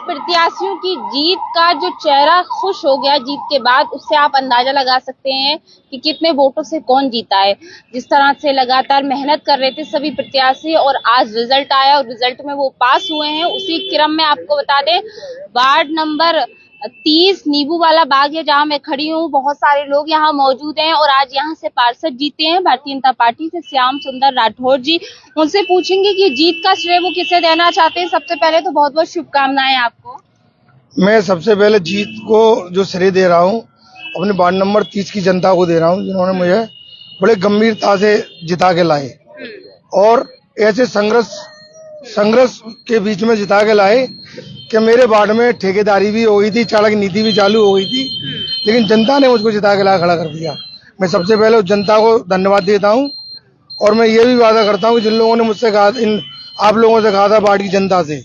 प्रत्याशियों की जीत का जो चेहरा खुश हो गया जीत के बाद, उससे आप अंदाजा लगा सकते हैं कि कितने वोटों से कौन जीता है। जिस तरह से लगातार मेहनत कर रहे थे सभी प्रत्याशी और आज रिजल्ट आया और रिजल्ट में वो पास हुए हैं। उसी क्रम में आपको बता दें, वार्ड नंबर 30 नींबू वाला बाग है जहां मैं खड़ी हूँ। बहुत सारे लोग यहाँ मौजूद हैं और आज यहाँ से पार्षद जीते हैं भारतीय जनता पार्टी से श्याम सुंदर राठौर जी। उनसे पूछेंगे कि जीत का श्रेय वो किसे देना चाहते हैं। सबसे पहले तो बहुत बहुत शुभकामनाएं आपको। मैं सबसे पहले जीत को जो श्रेय दे रहा हूँ अपने वार्ड नंबर 30 की जनता को दे रहा हूँ, जिन्होंने मुझे बड़े गंभीरता से जिता के लाए और ऐसे संघर्ष के बीच में जिता के लाए कि मेरे वार्ड में ठेकेदारी भी हो गई थी, चाणक्य नीति भी चालू हो गई थी, लेकिन जनता ने मुझको जिता के ला खड़ा कर दिया। मैं सबसे पहले उस जनता को धन्यवाद देता हूँ और मैं ये भी वादा करता हूँ कि जिन लोगों ने मुझसे कहा, आप लोगों से कहा था वार्ड की जनता से,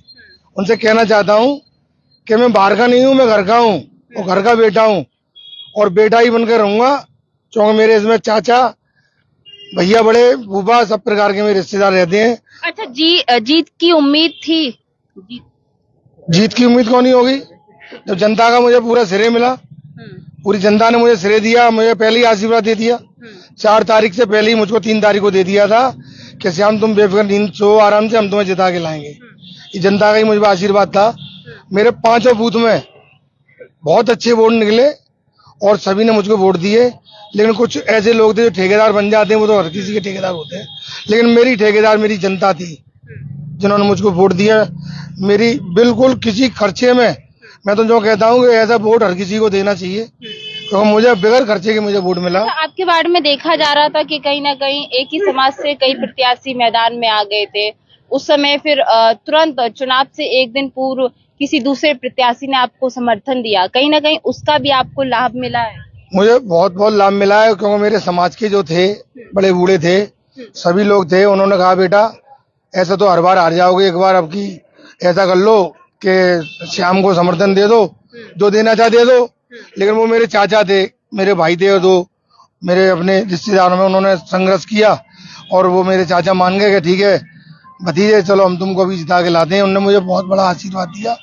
उनसे कहना चाहता हूँ कि मैं बाहर का नहीं हूँ, मैं घर का हूँ और घर का बेटा हूँ और बेटा ही बनकर रहूंगा, क्योंकि मेरे इसमें चाचा, भैया, बड़े फूफा सब प्रकार के मेरे रिश्तेदार रहते हैं। अच्छा जीत की उम्मीद थी? जीत की उम्मीद कौन नहीं होगी जब जनता का मुझे पूरा श्रेय मिला। पूरी जनता ने मुझे श्रेय दिया, मुझे पहले ही आशीर्वाद दे दिया। 4 तारीख से पहले ही मुझको 3 तारीख को दे दिया था कि श्याम तुम बेफिक्र नींद सो आराम से, हम तुम्हें जिता के लाएंगे। ये जनता का ही मुझे आशीर्वाद था। मेरे 5 बूथ में बहुत अच्छे वोट निकले और सभी ने मुझको वोट दिए, लेकिन कुछ ऐसे लोग थे जो ठेकेदार बन जाते हैं, वो तो हर किसी के ठेकेदार होते हैं, लेकिन मेरी ठेकेदार मेरी जनता थी जिन्होंने मुझको वोट दिया। मेरी बिल्कुल किसी खर्चे में, मैं तो जो कहता हूँ कि ऐसा वोट हर किसी को देना चाहिए, तो मुझे बगैर खर्चे के मुझे वोट मिला। आपके वार्ड में देखा जा रहा था कि कहीं ना कहीं एक ही समाज से कई प्रत्याशी मैदान में आ गए थे। उस समय फिर तुरंत चुनाव से एक दिन पूर्व किसी दूसरे प्रत्याशी ने आपको समर्थन दिया, कहीं ना कहीं उसका भी आपको लाभ मिला है? मुझे बहुत लाभ मिला है, क्योंकि मेरे समाज के जो थे, बड़े बूढ़े थे, सभी लोग थे, उन्होंने कहा बेटा ऐसा तो हर बार हार जाओगे, एक बार अब की ऐसा कर लो कि श्याम को समर्थन दे दो, जो देना चाहे दे दो। लेकिन वो मेरे चाचा थे, मेरे भाई थे, और दो मेरे अपने रिश्तेदारों में उन्होंने संघर्ष किया और वो मेरे चाचा मान गए कि ठीक है भतीजे, चलो हम तुमको अभी जिता के लाते हैं। उन्होंने मुझे बहुत बड़ा आशीर्वाद दिया,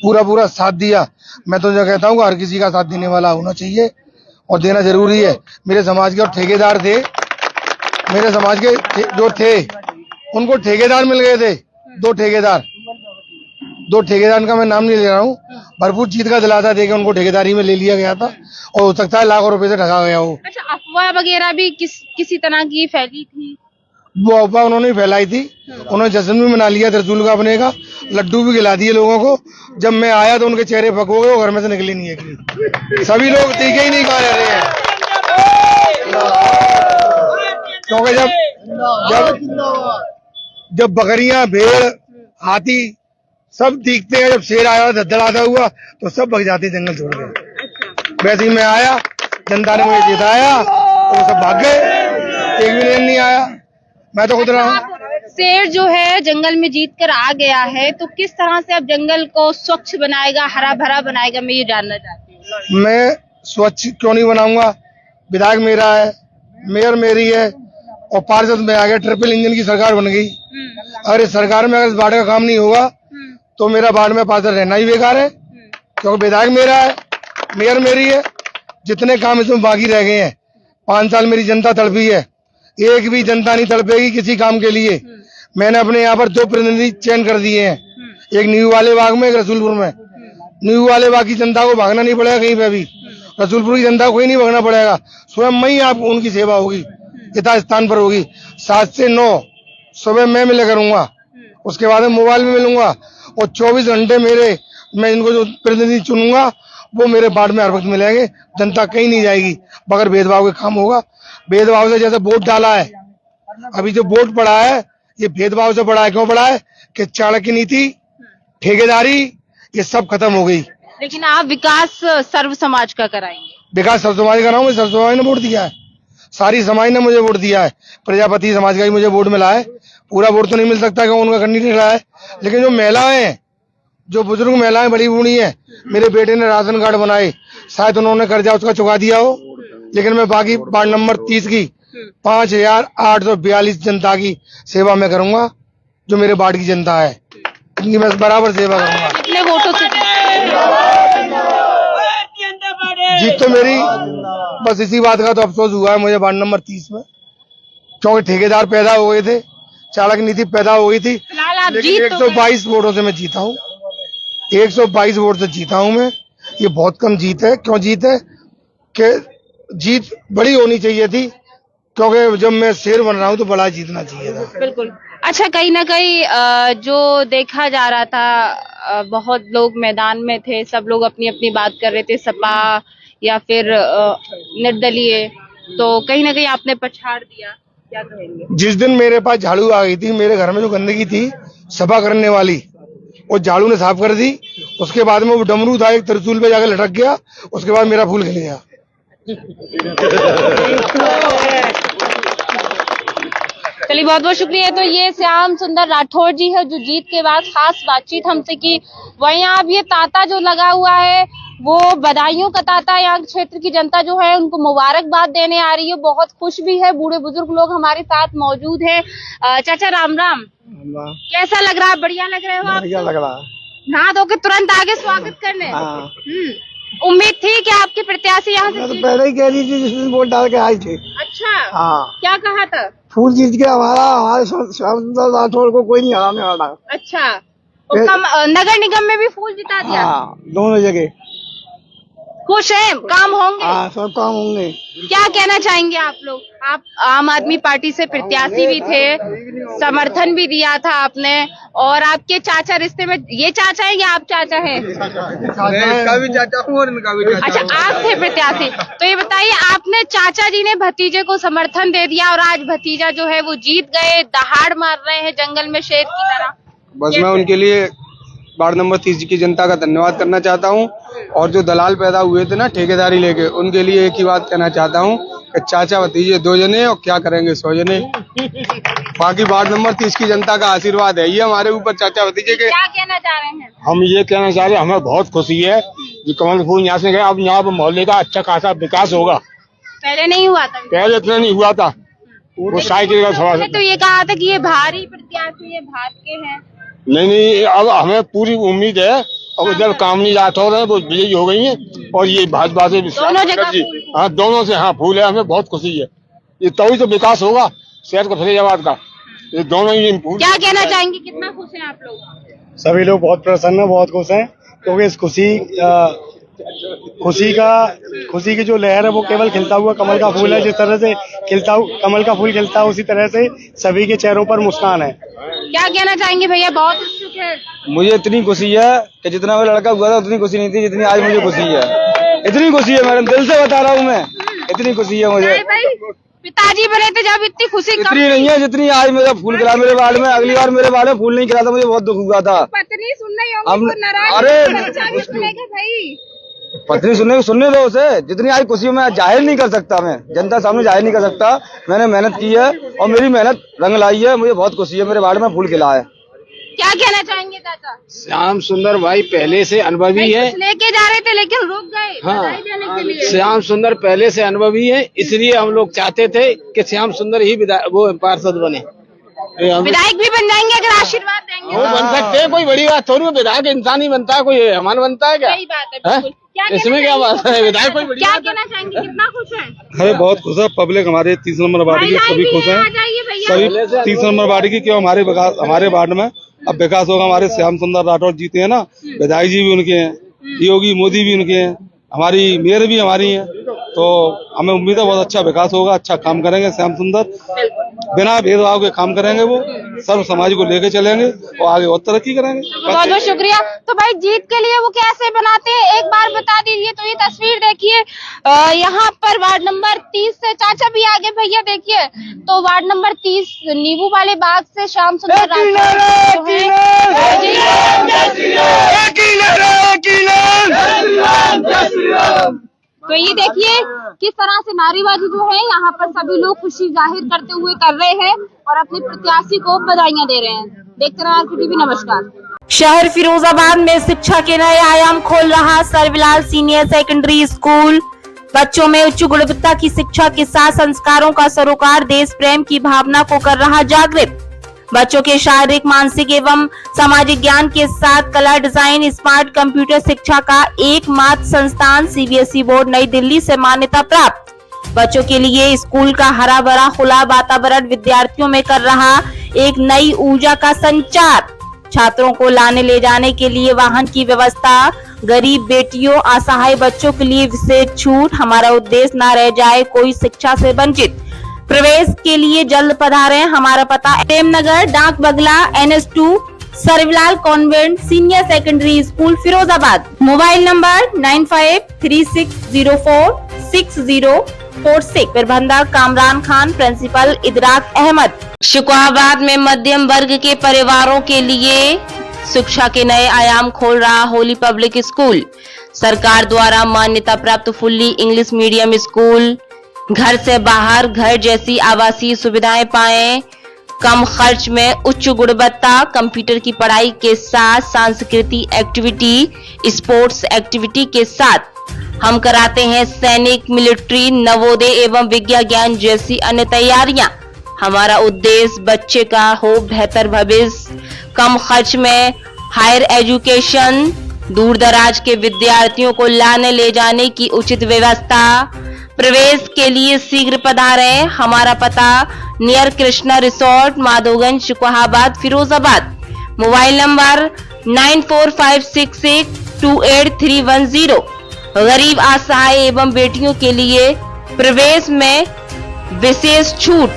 पूरा साथ दिया। मैं तो जो कहता हूँ हर किसी का साथ देने वाला होना चाहिए और देना जरूरी है। मेरे समाज के और ठेकेदार थे, मेरे समाज के जो थे उनको ठेकेदार मिल गए थे, 2 ठेकेदार का मैं नाम नहीं ले रहा हूँ, भरपूर जीत का दिलासा देके उनको ठेकेदारी में ले लिया गया था और हो सकता है लाखों रुपए से ठगा गया हो। अच्छा, अफवाह वगैरह भी किसी तरह की फैली थी? वो अफवाह उन्होंने फैलाई थी। उन्होंने जश्न भी मना लिया त्रिशूल का अपने का, लड्डू भी खिला दिए लोगों को। जब मैं आया तो उनके चेहरे पक हो गए, वो घर में से निकले नहीं है। सभी लोग टीके ही नहीं खा रहे हैं, क्योंकि जब बकरियां, भेड़, हाथी सब दिखते हैं, जब शेर आया धड़धड़ाता हुआ तो सब भग जाते जंगल छोड़ के। वैसे ही मैं आया, जनता ने मुझे जिताया और सब भाग गए, एक भी नहीं आया। मैं तो खुद रहा हूँ। शेर जो है जंगल में जीत कर आ गया है, तो किस तरह से अब जंगल को स्वच्छ बनाएगा, हरा भरा बनाएगा, मैं ये जानना चाहती हूँ। मैं स्वच्छ क्यों नहीं बनाऊंगा? विधायक मेरा है, मेयर मेरी है और पार्षद में आ गया, ट्रिपल इंजन की सरकार बन गई। अगर इस सरकार में अगर इस वार्ड का काम नहीं होगा तो मेरा वार्ड में पार्षद रहना ही बेकार है, क्योंकि विधायक मेरा है, मेयर मेरी है। जितने काम इसमें बाकी रह गए हैं, 5 साल मेरी जनता तड़पी है, एक भी जनता नहीं तड़पेगी किसी काम के लिए। मैंने अपने यहाँ पर 2 प्रतिनिधि चयन कर दिए हैं, एक न्यू वाले बाग में, एक रसूलपुर में। न्यू वाले बाग की जनता को भागना नहीं पड़ेगा कहीं पे भी, रसूलपुर की जनता को ही नहीं भागना पड़ेगा, स्वयं मैं ही आप उनकी सेवा होगी, यथा स्थान पर होगी। 7 से 9 सुबह मैं मिला करूंगा, उसके बाद में मोबाइल में मिलूंगा और 24 घंटे मैं इनको जो प्रतिनिधि चुनूंगा वो मेरे वार्ड में हर वक्त मिलेंगे। जनता कहीं नहीं जाएगी, बगैर भेदभाव के काम होगा। भेदभाव से जैसे वोट डाला है, अभी जो वोट पड़ा है ये भेदभाव से पड़ा है। क्यों पड़ा है कि चाणक्य नीति, ठेकेदारी, ये सब खत्म हो गई। लेकिन आप विकास सर्व समाज का कराएंगे? विकास सर्व समाज का रहा हूँ, सर्व समाज ने वोट दिया है, सारी समाज ने मुझे वोट दिया है। प्रजापति समाज का ही मुझे वोट मिला है, पूरा वोट तो नहीं मिल सकता क्योंकि उनका कैंडिडेट रहा है। लेकिन जो महिलाएं हैं, जो बुजुर्ग महिलाएं बड़ी बूढ़ी हैं, मेरे बेटे ने राशन कार्ड बनाए, शायद उन्होंने कर्जा उसका चुका दिया हो, लेकिन मैं बाकी वार्ड नंबर 30 की 5842 जनता की सेवा में करूंगा, जो मेरे वार्ड की जनता है, इनकी मैं बराबर सेवा करूंगा। कितने वोटों से? जीत तो मेरी, बस इसी बात का तो अफसोस हुआ है मुझे वार्ड नंबर 30 में, क्योंकि ठेकेदार पैदा हो गए थे, चालक नीति पैदा हो गई थी। फिलहाल आप लेकिन जीत तो 122 वोटों से मैं जीता हूँ, 122 वोट से जीता हूँ मैं। ये बहुत कम जीत है। क्यों जीत है? कि जीत बड़ी होनी चाहिए थी, क्योंकि जब मैं शेर बन रहा हूँ तो बड़ा जीतना चाहिए था। बिल्कुल। अच्छा, कहीं ना कहीं जो देखा जा रहा था, बहुत लोग मैदान में थे, सब लोग अपनी अपनी बात कर रहे थे, सपा या फिर निर्दलीय, तो कहीं ना कहीं आपने पछाड़ दिया, क्या कहेंगे? जिस दिन मेरे पास झाड़ू आ गई थी, मेरे घर में जो गंदगी थी सफा करने वाली, वो झाड़ू ने साफ कर दी। उसके बाद में वो डमरू था, एक त्रिशूल पे जाकर लटक गया, उसके बाद मेरा फूल खिल गया। चलिए, बहुत बहुत शुक्रिया। तो ये श्याम सुंदर राठौर जी है जो जीत के बाद खास बातचीत हमसे की। वहीं आप ये तांता जो लगा हुआ है वो बधाइयों का तांता, यहाँ क्षेत्र की जनता जो है उनको मुबारकबाद देने आ रही है, बहुत खुश भी है। बूढ़े बुजुर्ग लोग हमारे साथ मौजूद है। चाचा राम राम, कैसा लग रहा है? बढ़िया लग रहे हो आप? बढ़िया लग रहा है। नहा धो के तुरंत आगे स्वागत करने। उम्मीद थी कि आपके प्रत्याशी यहाँ से मैं तो पहले ही कह रही थी जिस दिन वोट डाल के आई थी। अच्छा, हाँ, क्या कहा था? फूल जीत के हमारे श्याम सुंदर राठौर को कोई नहीं हराने वाला। अच्छा, तो नगर निगम में भी फूल जिता दिया? हाँ, दोनों जगह खुश है, काम होंगे? हाँ, सब काम होंगे। क्या कहना चाहेंगे आप लोग? आप आम आदमी पार्टी से प्रत्याशी भी थे, समर्थन भी दिया था आपने, और आपके चाचा रिश्ते में, ये चाचा है या आप चाचा हैं? इसका भी चाचा हूँ और इनका भी चाचा। अच्छा, आप थे प्रत्याशी। तो ये बताइए, आपने चाचा जी ने भतीजे को समर्थन दे दिया और आज भतीजा जो है वो जीत गए, दहाड़ मार रहे हैं जंगल में शेर की तरह। बस मैं उनके लिए वार्ड नंबर 30 की जनता का धन्यवाद करना चाहता हूं, और जो दलाल पैदा हुए थे ना ठेकेदारी लेके, उनके लिए एक ही बात कहना चाहता हूं कि चाचा भतीजे 2 जने और क्या करेंगे 100 जने। बाकी वार्ड नंबर 30 की जनता का आशीर्वाद है ये हमारे ऊपर चाचा भतीजे के। क्या कहना चाह रहे हैं? हम ये कहना चाह रहे हैं, हमें बहुत खुशी है कि कमल फूल यहाँ से गए, अब यहाँ पर मोहल्ले का अच्छा खासा विकास होगा। पहले नहीं हुआ था? पहले इतना नहीं हुआ था। वो साइकिल का सवाल, तो ये कहा था कि ये भारी प्रत्याशी है, भाजपा के हैं। नहीं, अब हमें पूरी उम्मीद है। अब जब कामनी राठौर है वो विजयी हो गई है, और ये भाजपा से दोनों जगह फूल। हाँ, दोनों से हाँ फूल है। हमें बहुत खुशी है, ये तभी तो विकास होगा शहर का, फरीदाबाद का। ये दोनों ही फूल। क्या कहना चाहेंगे, कितना खुश हैं आप लोग? सभी लोग बहुत प्रसन्न है, बहुत खुश हैं, क्योंकि इस खुशी की जो लहर है वो केवल खिलता हुआ कमल का फूल है। जिस तरह से कमल का फूल खिलता है, उसी तरह से सभी के चेहरों पर मुस्कान है। क्या कहना चाहेंगे भैया? बहुत उत्सुक है। मुझे इतनी खुशी है कि जितना मैं लड़का हुआ था उतनी खुशी नहीं थी जितनी आज मुझे खुशी है। इतनी खुशी है मैडम, दिल से बता रहा हूँ मैं, इतनी खुशी है मुझे। पिताजी बने थे जब इतनी खुशी इतनी नहीं है जितनी आज मेरा फूल खिला मेरे वार्ड में। अगली बार मेरे वार्ड में फूल नहीं खिला था, मुझे बहुत दुख हुआ था। पत्नी सुन रही होगी, पत्नी सुनने दो उसे। जितनी आज खुशी मैं जाहिर नहीं कर सकता, मैं जनता सामने जाहिर नहीं कर सकता। मैंने मेहनत की है और मेरी मेहनत रंग लाई है। मुझे बहुत खुशी है, मेरे वार्ड में फूल खिला है। क्या कहना चाहेंगे चाचा? श्याम सुंदर भाई पहले से अनुभवी है। लेके जा रहे थे लेकिन रुक गए बधाई देने के लिए। श्याम सुंदर पहले से अनुभवी है, इसलिए हम लोग चाहते थे कि श्याम सुंदर ही वो पार्षद बने। विधायक भी बन जाएंगे अगर आशीर्वाद देंगे। वो बन सकते हैं, कोई बड़ी बात थोड़ी है। विधायक इंसान ही बनता है, कोई हमारा बनता है क्या? सही बात है, बिल्कुल। इसमें क्या बात है? विधायक कोई बड़ी क्या कहना चाहेंगे, कितना खुश है? अरे बहुत खुश है पब्लिक, हमारे 30 नंबर वार्ड की सभी खुश हैं। सभी 30 नंबर वार्ड की, क्यों हमारे वार्ड में अब विकास होगा। हमारे श्याम सुंदर राठौर जीते हैं ना, विधायक जी भी उनके हैं, योगी मोदी भी उनके हैं, हमारी मेयर भी हमारी है, तो हमें उम्मीद है बहुत अच्छा विकास होगा। अच्छा काम करेंगे श्याम सुंदर, बिना भेदभाव के काम करेंगे, वो सर्व समाज को लेके चलेंगे और आगे और तरक्की करेंगे। बहुत बहुत शुक्रिया। तो भाई जीत के लिए वो कैसे बनाते हैं एक बार बता दीजिए। तो ये तस्वीर देखिए, यहाँ पर वार्ड नंबर 30 से चाचा भी आगे भैया देखिए, तो वार्ड नंबर 30 नींबू वाले बाग से श्याम सुंदर तो ये देखिए किस तरह से नारेबाजी जो है यहाँ पर सभी लोग खुशी जाहिर करते हुए कर रहे हैं और अपने प्रत्याशी को बधाइयां दे रहे हैं। देखते रहो RKTV। नमस्कार। शहर फिरोजाबाद में शिक्षा के नए आयाम खोल रहा सर्वलाल सीनियर सेकेंडरी स्कूल। बच्चों में उच्च गुणवत्ता की शिक्षा के साथ संस्कारों का सरोकार, देश प्रेम की भावना को कर रहा जागृत। बच्चों के शारीरिक, मानसिक एवं सामाजिक ज्ञान के साथ कला, डिजाइन, स्मार्ट कंप्यूटर शिक्षा का एकमात्र संस्थान सीबीएसई बोर्ड नई दिल्ली से मान्यता प्राप्त। बच्चों के लिए स्कूल का हरा भरा खुला वातावरण विद्यार्थियों में कर रहा एक नई ऊर्जा का संचार। छात्रों को लाने ले जाने के लिए वाहन की व्यवस्था, गरीब बेटियों, असहाय बच्चों के लिए विशेष छूट। हमारा उद्देश्य न रह जाए कोई शिक्षा से वंचित। प्रवेश के लिए जल्द पधारें। हमारा पता Prem Nagar, Dak Bangla, NS2, Sarvlal convent senior secondary school, Firozabad. Mobile number 9536046046। प्रबंधक कामरान खान, प्रिंसिपल इदराक अहमद। शुक्राबाद में मध्यम वर्ग के परिवारों के लिए शिक्षा के नए आयाम खोल रहा होली पब्लिक स्कूल। सरकार द्वारा मान्यता प्राप्त फुल्ली इंग्लिश मीडियम स्कूल। घर से बाहर घर जैसी आवासीय सुविधाएं पाएं, कम खर्च में उच्च गुणवत्ता, कंप्यूटर की पढ़ाई के साथ सांस्कृतिक एक्टिविटी, स्पोर्ट्स एक्टिविटी के साथ हम कराते हैं सैनिक, मिलिट्री, नवोदय एवं विज्ञान ज्ञान जैसी अन्य तैयारियां। हमारा उद्देश्य बच्चे का हो बेहतर भविष्य, कम खर्च में हायर एजुकेशन, दूर दराज के विद्यार्थियों को लाने ले जाने की उचित व्यवस्था। प्रवेश के लिए शीघ्र पधारें। हमारा पता near Krishna resort, Madhoganj, Shukrabad, Firozabad. Mobile number 9456828310। गरीब, असहाय एवं बेटियों के लिए प्रवेश में विशेष छूट।